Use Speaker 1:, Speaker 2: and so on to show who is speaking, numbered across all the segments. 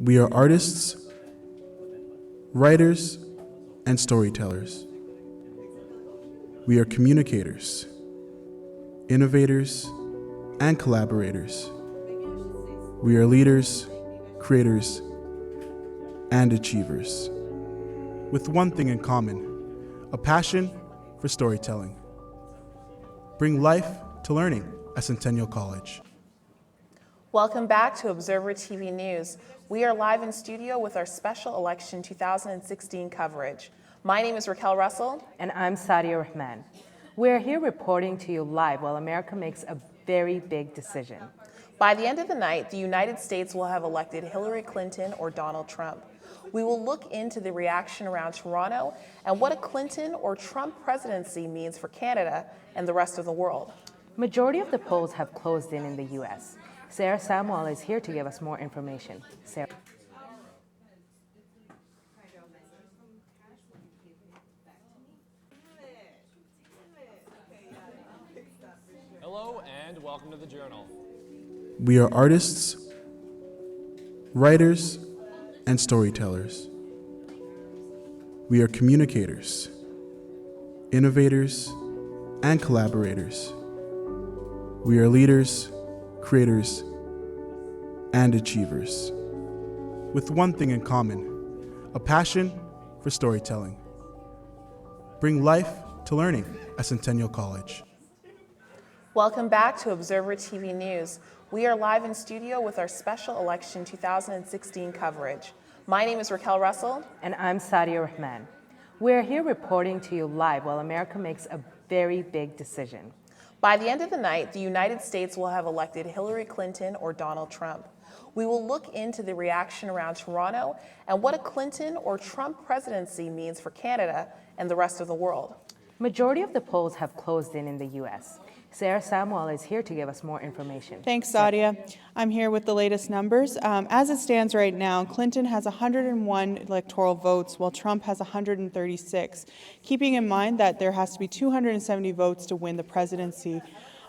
Speaker 1: We are artists, writers, and storytellers. We are communicators, innovators, and collaborators. We are leaders, creators, and achievers, with one thing in common: a passion for storytelling. Bring life to learning at Centennial College.
Speaker 2: Welcome back to Observer TV News. We are live in studio with our special election 2016 coverage. My name is Raquel Russell.
Speaker 3: And I'm Sadia Rahman. We're here reporting to you live while America makes a very big decision.
Speaker 2: By the end of the night, the United States will have elected Hillary Clinton or Donald Trump. We will look into the reaction around Toronto and what a Clinton or Trump presidency means for Canada and the rest of the world.
Speaker 3: Majority of the polls have closed in the U.S. Sarah Samuel is here to give us more information. Sarah.
Speaker 4: Hello and welcome to the Journal.
Speaker 1: We are artists, writers, and storytellers. We are communicators, innovators, and collaborators. We are leaders, creators, and achievers, with one thing in common: a passion for storytelling. Bring life to learning at Centennial College.
Speaker 2: Welcome back to Observer TV News. We are live in studio with our special election 2016 coverage. My name is Raquel Russell.
Speaker 3: And I'm Sadia Rahman. We're here reporting to you live while America makes a very big decision.
Speaker 2: By the end of the night, the United States will have elected Hillary Clinton or Donald Trump. We will look into the reaction around Toronto and what a Clinton or Trump presidency means for Canada and the rest of the world.
Speaker 3: Majority of the polls have closed in the U.S. Sarah Samuel is here to give us more information.
Speaker 5: Thanks, Sadia. I'm here with the latest numbers. As it stands right now, Clinton has 101 electoral votes, while Trump has 136, keeping in mind that there has to be 270 votes to win the presidency.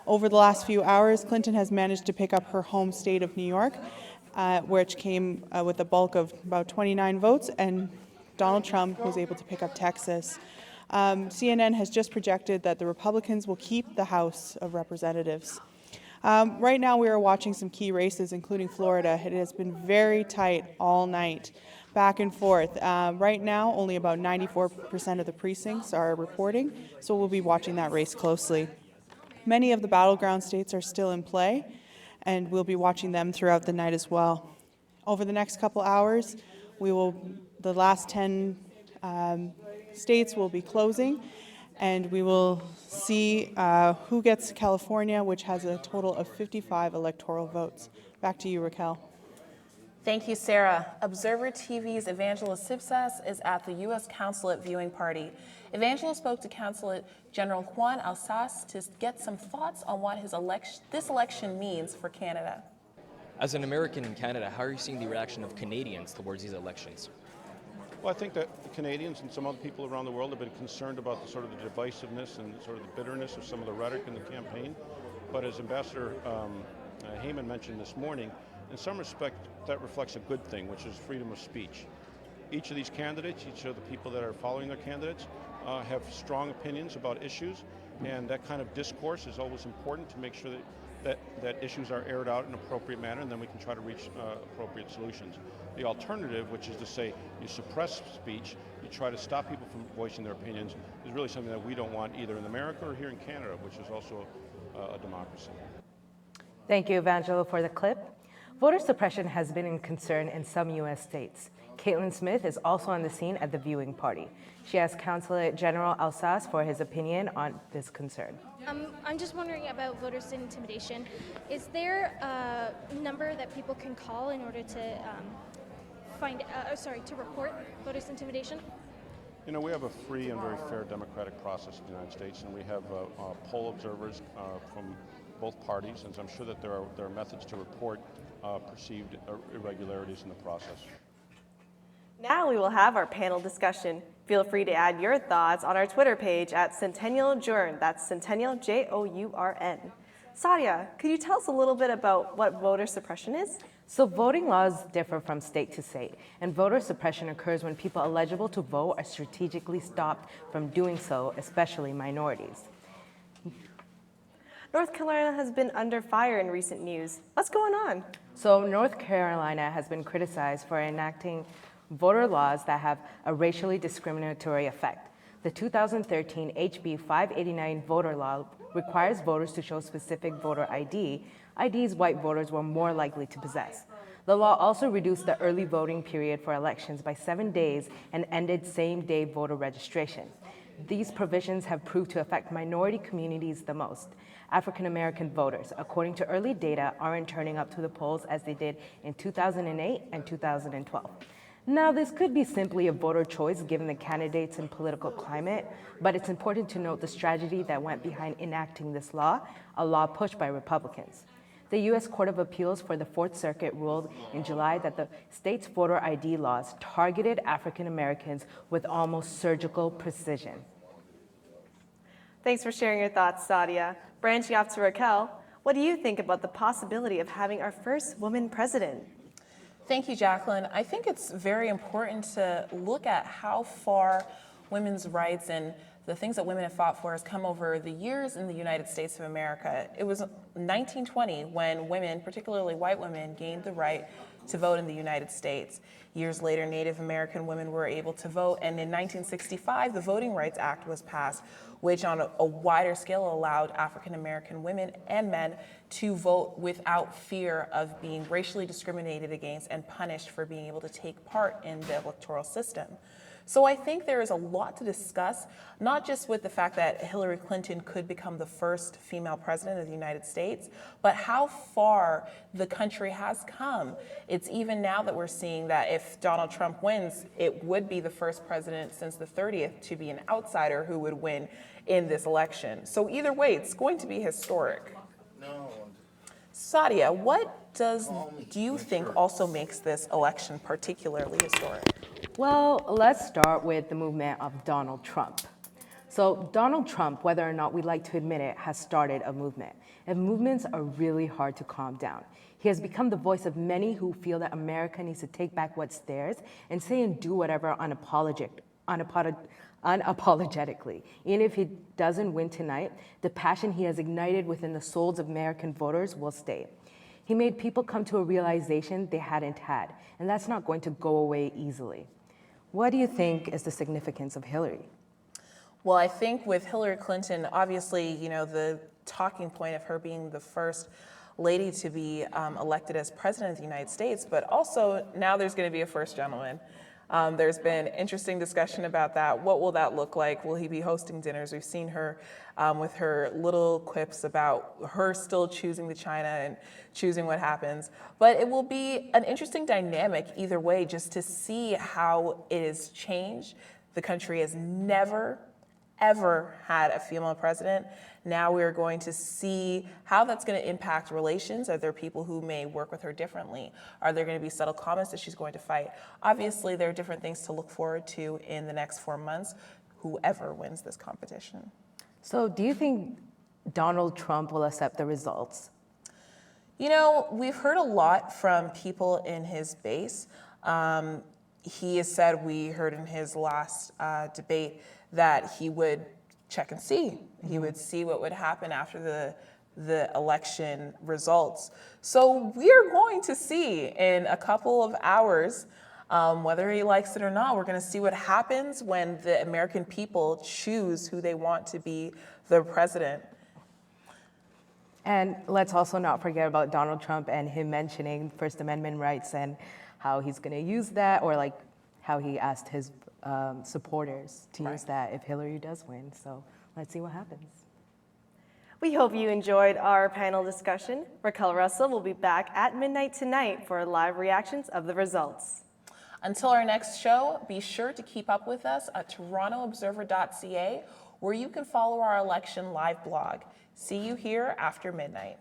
Speaker 5: Over the last few hours, Clinton has managed to pick up her home state of New York, which came with a bulk of about 29 votes, and Donald Trump was able to pick up Texas. CNN has just projected that the Republicans will keep the House of Representatives. Right now we are watching some key races, including Florida. It has been very tight all night, back and forth. Right now, only about 94% of the precincts are reporting, so we'll be watching that race closely. Many of the battleground states are still in play, and we'll be watching them throughout the night as well. Over the next couple hours, the last 10 states will be closing, and we will see who gets California, which has a total of 55 electoral votes. Back to you, Raquel.
Speaker 2: Thank you, Sarah. Observer TV's Evangela Sipsas is at the U.S. Consulate viewing party. Evangela spoke to Consulate General Quan to get some thoughts on what this election means for Canada.
Speaker 4: As an American in Canada, how are you seeing the reaction of Canadians towards these elections?
Speaker 6: Well, I think that the Canadians and some other people around the world have been concerned about the sort of the divisiveness and sort of the bitterness of some of the rhetoric in the campaign. But as Ambassador Heyman mentioned this morning, in some respect that reflects a good thing, which is freedom of speech. Each of these candidates, each of the people that are following their candidates, have strong opinions about issues, and that kind of discourse is always important to make sure that issues are aired out in an appropriate manner, and then we can try to reach appropriate solutions. The alternative, which is to say you suppress speech, you try to stop people from voicing their opinions, is really something that we don't want either in America or here in Canada, which is also a democracy.
Speaker 3: Thank you, Evangela, for the clip. Voter suppression has been a concern in some U.S. states. Katelyn Smith is also on the scene at the viewing party. She asked Consulate General Alsace for his opinion on this concern.
Speaker 7: I'm just wondering about voter intimidation. Is there a number that people can call in order to to report voter intimidation?
Speaker 6: You know, we have a free and very fair democratic process in the United States, and we have poll observers from both parties, and I'm sure that there are methods to report perceived irregularities in the process.
Speaker 8: Now we will have our panel discussion. Feel free to add your thoughts on our Twitter page at Centennial Journ. That's Centennial Journ. Sadia, could you tell us a little bit about what voter suppression is?
Speaker 3: So voting laws differ from state to state, and voter suppression occurs when people eligible to vote are strategically stopped from doing so, especially minorities.
Speaker 8: North Carolina has been under fire in recent news. What's going on?
Speaker 3: So North Carolina has been criticized for enacting voter laws that have a racially discriminatory effect. The 2013 HB 589 voter law requires voters to show specific voter ID, IDs white voters were more likely to possess. The law also reduced the early voting period for elections by 7 days and ended same-day voter registration. These provisions have proved to affect minority communities the most. African American voters, according to early data, aren't turning up to the polls as they did in 2008 and 2012. Now, this could be simply a voter choice given the candidates and political climate, but it's important to note the strategy that went behind enacting this law, a law pushed by Republicans. The U.S. Court of Appeals for the Fourth Circuit ruled in July that the state's voter ID laws targeted African Americans with almost surgical precision.
Speaker 8: Thanks for sharing your thoughts, Sadia. Branching off to Raquel, what do you think about the possibility of having our first woman president?
Speaker 2: Thank you, Jacqueline. I think it's very important to look at how far women's rights and the things that women have fought for has come over the years in the United States of America. It was 1920 when women, particularly white women, gained the right to vote in the United States. Years later, Native American women were able to vote, and in 1965, the Voting Rights Act was passed, which on a wider scale allowed African American women and men to vote without fear of being racially discriminated against and punished for being able to take part in the electoral system. So I think there is a lot to discuss, not just with the fact that Hillary Clinton could become the first female president of the United States, but how far the country has come. It's even now that we're seeing that if Donald Trump wins, it would be the first president since the 30th to be an outsider who would win in this election. So either way, it's going to be historic. Sadia, what do you think also makes this election particularly historic?
Speaker 3: Well, let's start with the movement of Donald Trump. So Donald Trump, whether or not we like to admit it, has started a movement. And movements are really hard to calm down. He has become the voice of many who feel that America needs to take back what's theirs and say and do whatever unapologetically. Even if he doesn't win tonight, the passion he has ignited within the souls of American voters will stay. He made people come to a realization they hadn't had, and that's not going to go away easily. What do you think is the significance of Hillary?
Speaker 2: Well, I think with Hillary Clinton, obviously, the talking point of her being the first lady to be elected as president of the United States, but also now there's going to be a first gentleman. There's been interesting discussion about that. What will that look like? Will he be hosting dinners? We've seen her with her little quips about her still choosing the China and choosing what happens. But it will be an interesting dynamic either way, just to see how it has changed. The country has never, ever had a female president. Now we're going to see how that's going to impact relations. Are there people who may work with her differently? Are there going to be subtle comments that she's going to fight? Obviously, there are different things to look forward to in the next 4 months, whoever wins this competition.
Speaker 3: So do you think Donald Trump will accept the results?
Speaker 2: We've heard a lot from people in his base. He has said, we heard in his last debate, that he would check and see. He would see what would happen after the election results. So we're going to see in a couple of hours, whether he likes it or not, we're going to see what happens when the American people choose who they want to be the president.
Speaker 3: And let's also not forget about Donald Trump and him mentioning First Amendment rights and how he's going to use that, or like how he asked his supporters to use that if Hillary does win. So let's see what happens.
Speaker 8: We hope you enjoyed our panel discussion. Raquel Russell will be back at midnight tonight for live reactions of the results.
Speaker 2: Until our next show, be sure to keep up with us at torontoobserver.ca, where you can follow our election live blog. See you here after midnight.